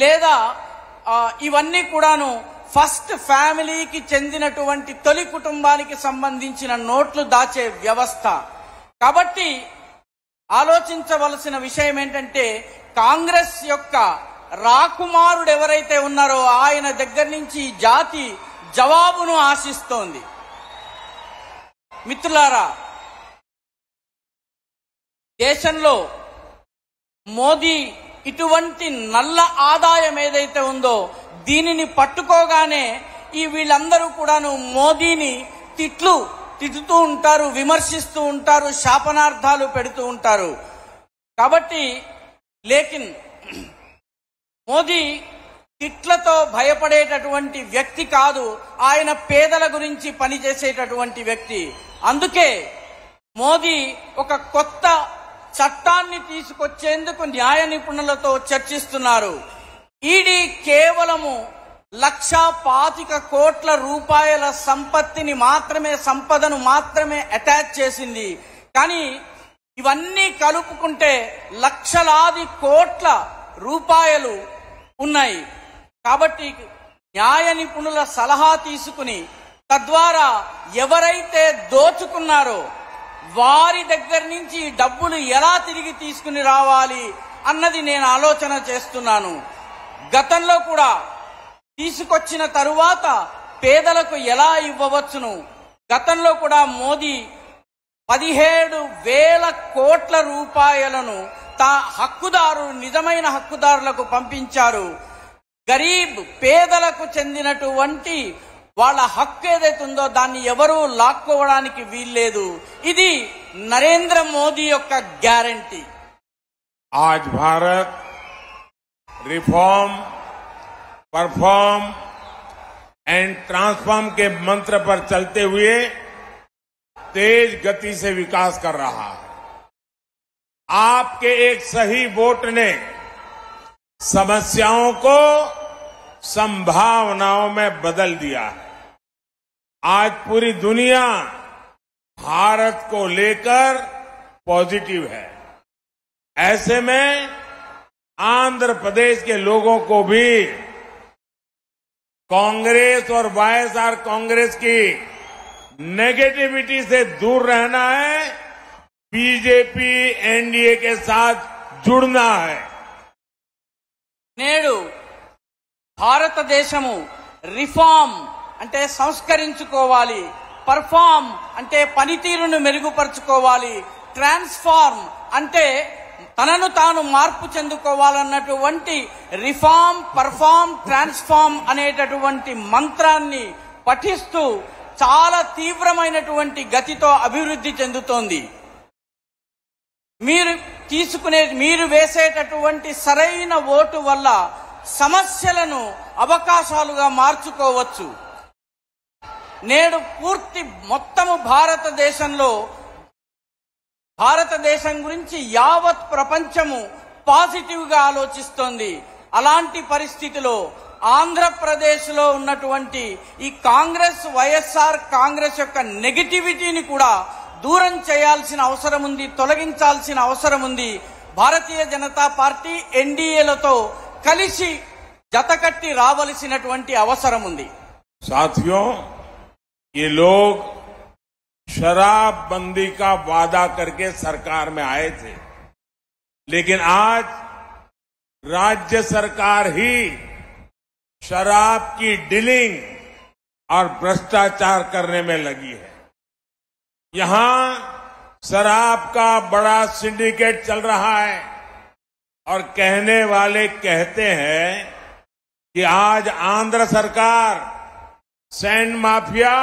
లేదా ఇవన్నీ కూడాను ఫస్ట్ ఫ్యామిలీకి చెందినటువంటి తొలి కుటుంబానికి సంబంధించిన నోట్లు దాచే వ్యవస్థ. కాబట్టి ఆలోచించవలసిన విషయం ఏంటంటే, కాంగ్రెస్ యొక్క రాకుమారుడు ఎవరైతే ఉన్నారో ఆయన దగ్గర నుంచి జాతి జవాబును ఆశిస్తోంది. మిత్రులారా, దేశంలో మోదీ ఇటువంటి నల్ల ఆదాయం ఏదైతే ఉందో దీనిని పట్టుకోగానే వీళ్ళందరూ కూడాను మోదీని తిట్టుతూ ఉంటారు, విమర్శిస్తూ ఉంటారు, శాపనార్థాలు పెడుతూ ఉంటారు. కాబట్టి లేకిన్ మోదీ తిట్లతో భయపడేటటువంటి వ్యక్తి కాదు, ఆయన పేదల గురించి పనిచేసేటటువంటి వ్యక్తి. అందుకే మోదీ ఒక కొత్త చట్టాన్ని తీసుకొచ్చేందుకు న్యాయ నిపుణులతో చర్చిస్తున్నారు. ఈడీ కేవలము 1,25 కోట్ల రూపాయల సంపదను మాత్రమే అటాచ్ చేసింది. కానీ ఇవన్నీ కలుపుకుంటే లక్షలాది కోట్ల రూపాయలు ఉన్నాయి. కాబట్టి న్యాయ నిపుణుల సలహా తీసుకుని తద్వారా ఎవరైతే దోచుకున్నారో వారి దగ్గర నుంచి డబ్బులు ఎలా తిరిగి తీసుకుని రావాలి అన్నది నేను ఆలోచన చేస్తున్నాను. గతంలో కూడా తీసుకొచ్చిన తరువాత పేదలకు ఎలా ఇవ్వవచ్చును. గతంలో కూడా మోదీ 17,000 కోట్ల రూపాయలను నిజమైన హక్కుదారులకు పంపించారు. గరీబ్ పేదలకు చెందినటువంటి వాళ్ళ హక్కు ఏదైతే ఉందో దాన్ని ఎవరూ లాక్కోవడానికి వీల్లేదు. ఇది నరేంద్ర మోదీ యొక్క గ్యారంటీ. आज Bharat reform, perform and transform के मंत्र पर चलते हुए तेज गति से विकास कर रहा है। आपके एक सही वोट ने समस्याओं को संभावनाओं में बदल दिया है। आज पूरी दुनिया भारत को लेकर पॉजिटिव है। ऐसे में आंध्र प्रदेश के लोगों को भी कांग्रेस और वाईएसआर कांग्रेस की नेगेटिविटी से दूर रहना है, बीजेपी एनडीए के साथ जुड़ना है। నేడు భారతదేశము రిఫార్మ్ అంటే సంస్కరించుకోవాలి, పర్ఫార్మ్ అంటే పనితీరును మెరుగుపరుచుకోవాలి, ట్రాన్స్ఫార్మ్ అంటే తనను తాను మార్పు చెందుకోవాలన్నటువంటి రిఫార్మ్, పర్ఫార్మ్, ట్రాన్స్ఫార్మ్ అనేటటువంటి మంత్రాన్ని పఠిస్తూ చాలా తీవ్రమైనటువంటి గతితో అభివృద్ధి చెందుతోంది. మీరు వేసేటటువంటి సరైన ఓటు వల్ల సమస్యలను అవకాశాలుగా మార్చుకోవచ్చు. నేడు మొత్తము భారతదేశం గురించి యావత్ ప్రపంచము పాజిటివ్ గా ఆలోచిస్తోంది. అలాంటి పరిస్థితిలో ఆంధ్రప్రదేశ్ లో ఉన్నటువంటి ఈ వైఎస్ఆర్ కాంగ్రెస్ యొక్క నెగటివిటీని కూడా దూరం చేయాల్సిన అవసరం ఉంది, తొలగించాల్సిన అవసరం ఉంది. భారతీయ జనతా పార్టీ ఎన్డీఏలతో కలిసి జతకట్టి రావలసినటువంటి అవసరం ఉంది. साथियों, ये लोग शराबबंदी का वादा करके सरकार में आए थे, लेकिन आज राज्य सरकार ही शराब की डीलिंग और भ्रष्टाचार करने में लगी है। यहां शराब का बड़ा सिंडिकेट चल रहा है और कहने वाले कहते हैं कि आज आंध्र सरकार सैंड माफिया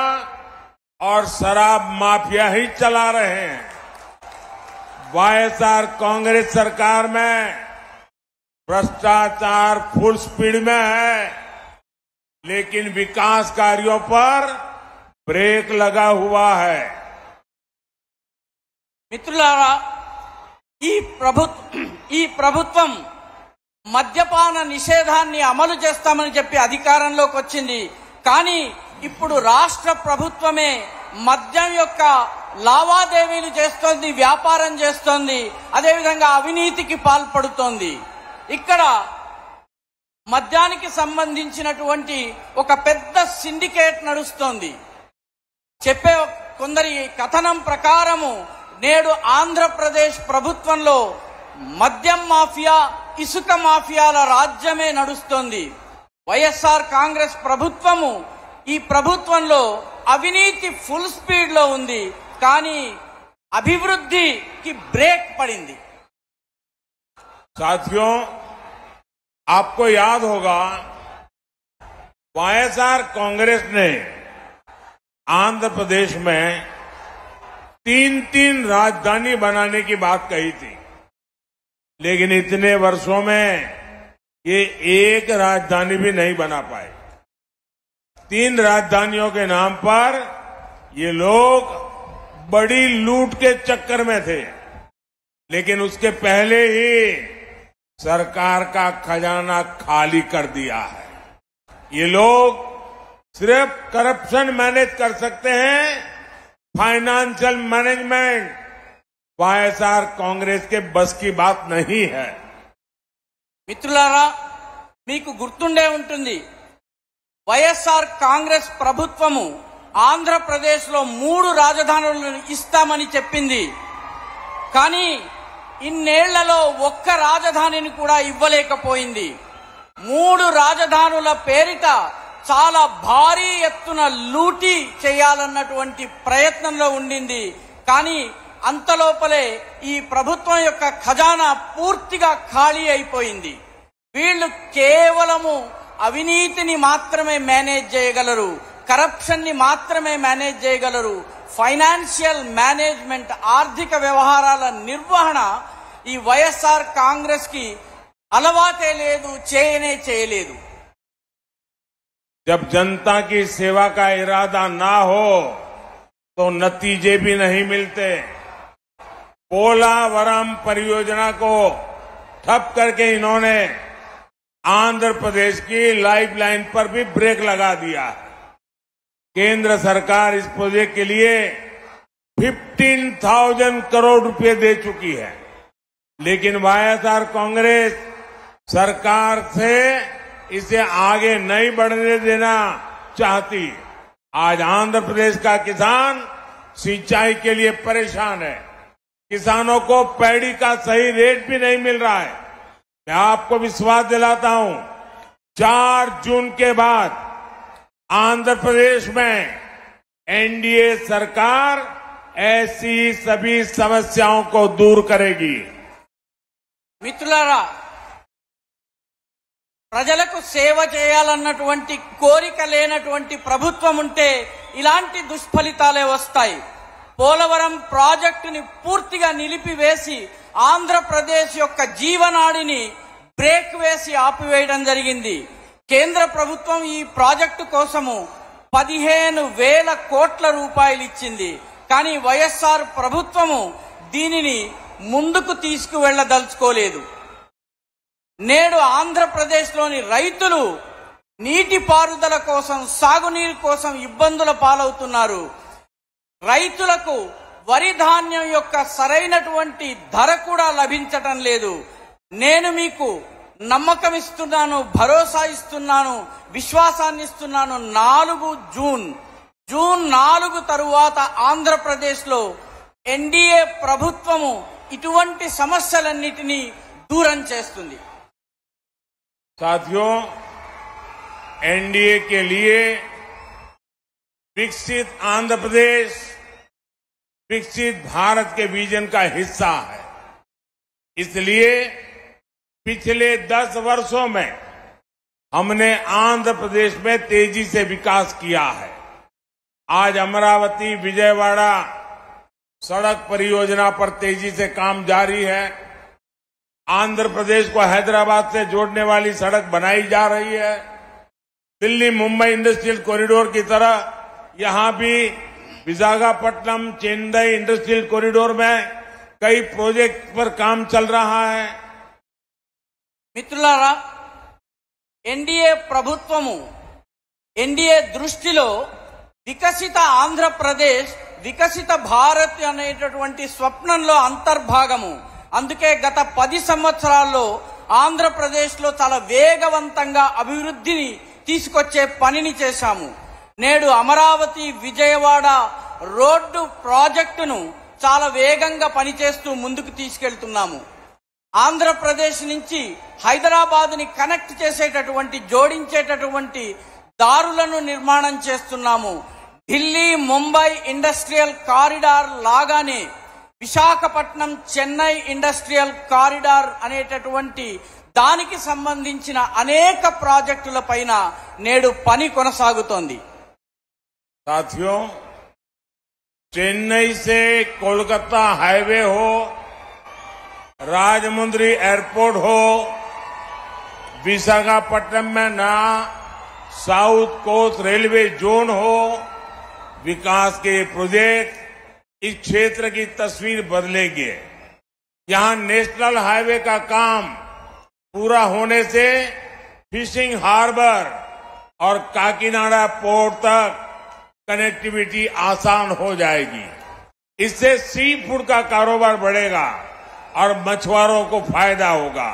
और शराब माफिया ही चला रहे हैं। वाईएसआर कांग्रेस सरकार में भ्रष्टाचार फुल स्पीड में है, लेकिन विकास कार्यों पर ब्रेक लगा हुआ है। మిత్రులారా, ఈ ప్రభుత్వం మద్యపాన నిషేధాన్ని అమలు చేస్తామని చెప్పి అధికారంలోకి వచ్చింది. కానీ ఇప్పుడు రాష్ట్ర ప్రభుత్వమే మద్యం యొక్క లావాదేవీలు చేస్తోంది, వ్యాపారం చేస్తోంది, అదేవిధంగా అవినీతికి పాల్పడుతోంది. ఇక్కడ మద్యానికి సంబంధించినటువంటి ఒక పెద్ద సిండికేట్ నడుస్తోంది. చెప్పే కొందరి కథనం ప్రకారము నేడు ఆంధ్రప్రదేశ్ ప్రభుత్వంలో మద్యం మాఫియా, ఇసుక మాఫియాల రాజ్యమే నడుస్తోంది. వైఎస్ఆర్ కాంగ్రెస్ ప్రభుత్వము ఈ ప్రభుత్వంలో అవినీతి ఫుల్ స్పీడ్ లో ఉంది, కానీ అభివృద్ధికి బ్రేక్ పడింది. साथियों, आपको याद होगा वाईएसआर कांग्रेस ने आंध्र प्रदेश में 3 राजधानी बनाने की बात कही थी, लेकिन इतने वर्षों में ये एक राजधानी भी नहीं बना पाए। 3 राजधानियों के नाम पर ये लोग बड़ी लूट के चक्कर में थे, लेकिन उसके पहले ही सरकार का खजाना खाली कर दिया है। ये लोग सिर्फ करप्शन मैनेज कर सकते हैं, फाइनेंशियल मैनेजमेंट वाईएसआर कांग्रेस के बस की बात नहीं है। మిత్రులారా, మీకు గుర్తుండే ఉంటుంది, వైఎస్ఆర్ కాంగ్రెస్ ప్రభుత్వము ఆంధ్రప్రదేశ్ లో 3 రాజధానులను ఇస్తామని చెప్పింది. కానీ ఇన్నేళ్లలో ఒక్క రాజధానిని కూడా ఇవ్వలేకపోయింది. 3 రాజధానుల పేరిట చాలా భారీ ఎత్తున లూటీ చేయాలన్నటువంటి ప్రయత్నంలో ఉండింది. కానీ అంతలోపలే ఈ ప్రభుత్వం యొక్క ఖజానా పూర్తిగా ఖాళీ అయిపోయింది. వీళ్ళు కేవలము అవినీతిని మాత్రమే మేనేజ్ చేయగలరు, కరప్షన్ ని మాత్రమే మేనేజ్ చేయగలరు. ఫైనాన్షియల్ మేనేజ్మెంట్, ఆర్థిక వ్యవహారాల నిర్వహణ ఈ వైఎస్ఆర్ కాంగ్రెస్ కి అలవాటే లేదు, చేయలేదు. जब जनता की सेवा का इरादा ना हो तो नतीजे भी नहीं मिलते। पोलावरम परियोजना को ठप करके इन्होंने आंध्र प्रदेश की लाइफलाइन पर भी ब्रेक लगा दिया। केंद्र सरकार इस प्रोजेक्ट के लिए 15,000 करोड़ रुपए दे चुकी है, लेकिन वाईएसआर कांग्रेस सरकार से इसे आगे नहीं बढ़ने देना चाहती। आज आंध्र प्रदेश का किसान सिंचाई के लिए परेशान है, किसानों को पैडी का सही रेट भी नहीं मिल रहा है। मैं आपको विश्वास दिलाता हूं, 4 जून के बाद आंध्र प्रदेश में एनडीए सरकार ऐसी सभी समस्याओं को दूर करेगी। మిత్రులారా, ప్రజలకు సేవ చేయాలన్నటువంటి కోరిక లేనటువంటి ప్రభుత్వం ఉంటే ఇలాంటి దుష్ఫలితాలే వస్తాయి. పోలవరం ప్రాజెక్టుని పూర్తిగా నిలిపివేసి ఆంధ్రప్రదేశ్ యొక్క జీవనాడిని బ్రేక్ వేసి ఆపివేయడం జరిగింది. కేంద్ర ప్రభుత్వం ఈ ప్రాజెక్టు కోసము 15,000 కోట్ల రూపాయలు ఇచ్చింది. కానీ వైఎస్ఆర్ ప్రభుత్వము దీనిని ముందుకు తీసుకువెళ్లదలుచుకోలేదు. నేడు ఆంధ్రప్రదేశ్లోని రైతులు నీటిపారుదల కోసం, సాగునీరు కోసం ఇబ్బందుల పాలవుతున్నారు. రైతులకు వరి ధాన్యం యొక్క సరైనటువంటి ధర కూడా లభించటం లేదు. నేను మీకు నమ్మకం ఇస్తున్నాను, భరోసా ఇస్తున్నాను, విశ్వాసాన్ని ఇస్తున్నాను. 4 జూన్ 4 తరువాత ఆంధ్రప్రదేశ్లో ఎన్డీఏ ప్రభుత్వము ఇటువంటి సమస్యలన్నిటినీ దూరం చేస్తుంది. साथियों, एनडीए के लिए विकसित आंध्र प्रदेश विकसित भारत के विजन का हिस्सा है। इसलिए पिछले 10 वर्षों में हमने आंध्र प्रदेश में तेजी से विकास किया है। आज अमरावती विजयवाड़ा सड़क परियोजना पर तेजी से काम जारी है। आंध्र प्रदेश को हैदराबाद से जोड़ने वाली सड़क बनाई जा रही है। दिल्ली मुंबई इंडस्ट्रियल कॉरिडोर की तरह यहां भी विशाखापट्टनम चेन्नई इंडस्ट्रियल कॉरिडोर में कई प्रोजेक्ट पर काम चल रहा है। మిత్రులారా, ఎన్డీఏ ప్రభుత్వము, ఎన్డీఏ దృష్టిలో వికసిత ఆంధ్రప్రదేశ్, వికసిత భారత్ అనేటటువంటి స్వప్నంలో అంతర్భాగము. అందుకే గత 10 సంవత్సరాల్లో ఆంధ్రప్రదేశ్లో చాలా వేగవంతంగా అభివృద్ధిని తీసుకొచ్చే పనిని చేశాము. నేడు అమరావతి విజయవాడ రోడ్డు ప్రాజెక్టును చాలా వేగంగా పనిచేస్తూ ముందుకు తీసుకెళ్తున్నాము. ఆంధ్రప్రదేశ్ నుంచి హైదరాబాద్ని కనెక్ట్ చేసేటటువంటి జోడించేటటువంటి దారులను నిర్మాణం చేస్తున్నాము. ఢిల్లీ ముంబై ఇండస్ట్రియల్ కారిడార్ లాగానే విశాఖపట్నం చెన్నై ఇండస్ట్రియల్ కారిడార్ అనేటటువంటి దానికి సంబంధించిన అనేక ప్రాజెక్టుల పైన నేడు పని కొనసాగుతోంది. साथियों, चेन्नई से कोलकाता हाईवे हो, राजमुंद्री एयरपोर्ट हो, विशाखापट्टनम में नया साउथ कोस्ट रेलवे जोन हो, विकास के प्रोजेक्ट इस क्षेत्र की तस्वीर बदलेंगे। यहां नेशनल हाईवे का काम पूरा होने से फिशिंग हार्बर और काकीनाडा पोर्ट तक कनेक्टिविटी आसान हो जाएगी। इससे सी फूड का कारोबार बढ़ेगा और मछुआरों को फायदा होगा।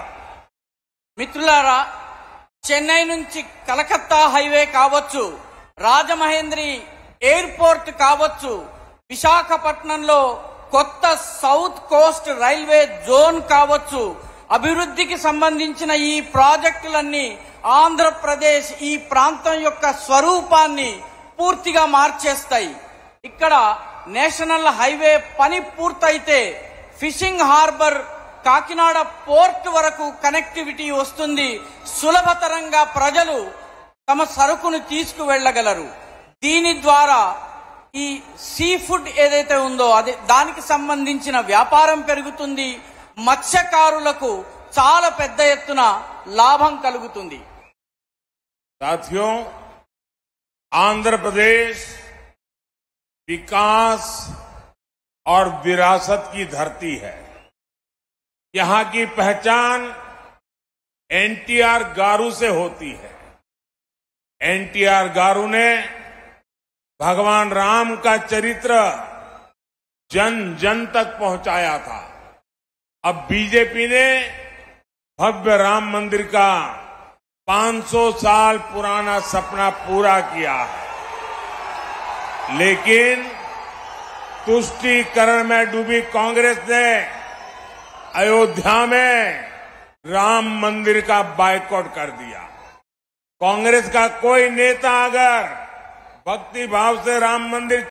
మిత్రులారా, చెన్నై నుంచి కలకత్తా హైవే కావచ్చు, రాజమహేంద్రి ఎయిర్పోర్ట్ కావచ్చు, విశాఖపట్నంలో కొత్త సౌత్ కోస్ట్ రైల్వే జోన్ కావచ్చు, అభివృద్ధికి సంబంధించిన ఈ ప్రాజెక్టులన్నీ ఆంధ్రప్రదేశ్ ఈ ప్రాంతం యొక్క స్వరూపాన్ని పూర్తిగా మార్చేస్తాయి. ఇక్కడ నేషనల్ హైవే పని పూర్తయితే ఫిషింగ్ హార్బర్ కాకినాడ పోర్ట్ వరకు కనెక్టివిటీ వస్తుంది. సులభతరంగా ప్రజలు తమ సరుకును తీసుకువెళ్లగలరు. దీని ద్వారా ఈ సీ ఫుడ్ ఏదైతే ఉందో దానికి సంబంధించిన వ్యాపారం పెరుగుతుంది. మత్స్యకారులకు చాలా పెద్ద ఎత్తున లాభం కలుగుతుంది. साथियों, आंध्र प्रदेश विकास और विरासत की धरती है। यहां की पहचान एनटीआर गारू से होती है। एनटीआर गारू ने भगवान राम का चरित्र जन जन तक पहुंचाया था। अब बीजेपी ने भव्य राम मंदिर का 500 साल पुराना सपना पूरा किया है, लेकिन तुष्टीकरण में डूबी कांग्रेस ने अयोध्या में राम मंदिर का बायकॉट कर दिया। कांग्रेस का कोई नेता अगर भक्ति भाव से राम मंदिर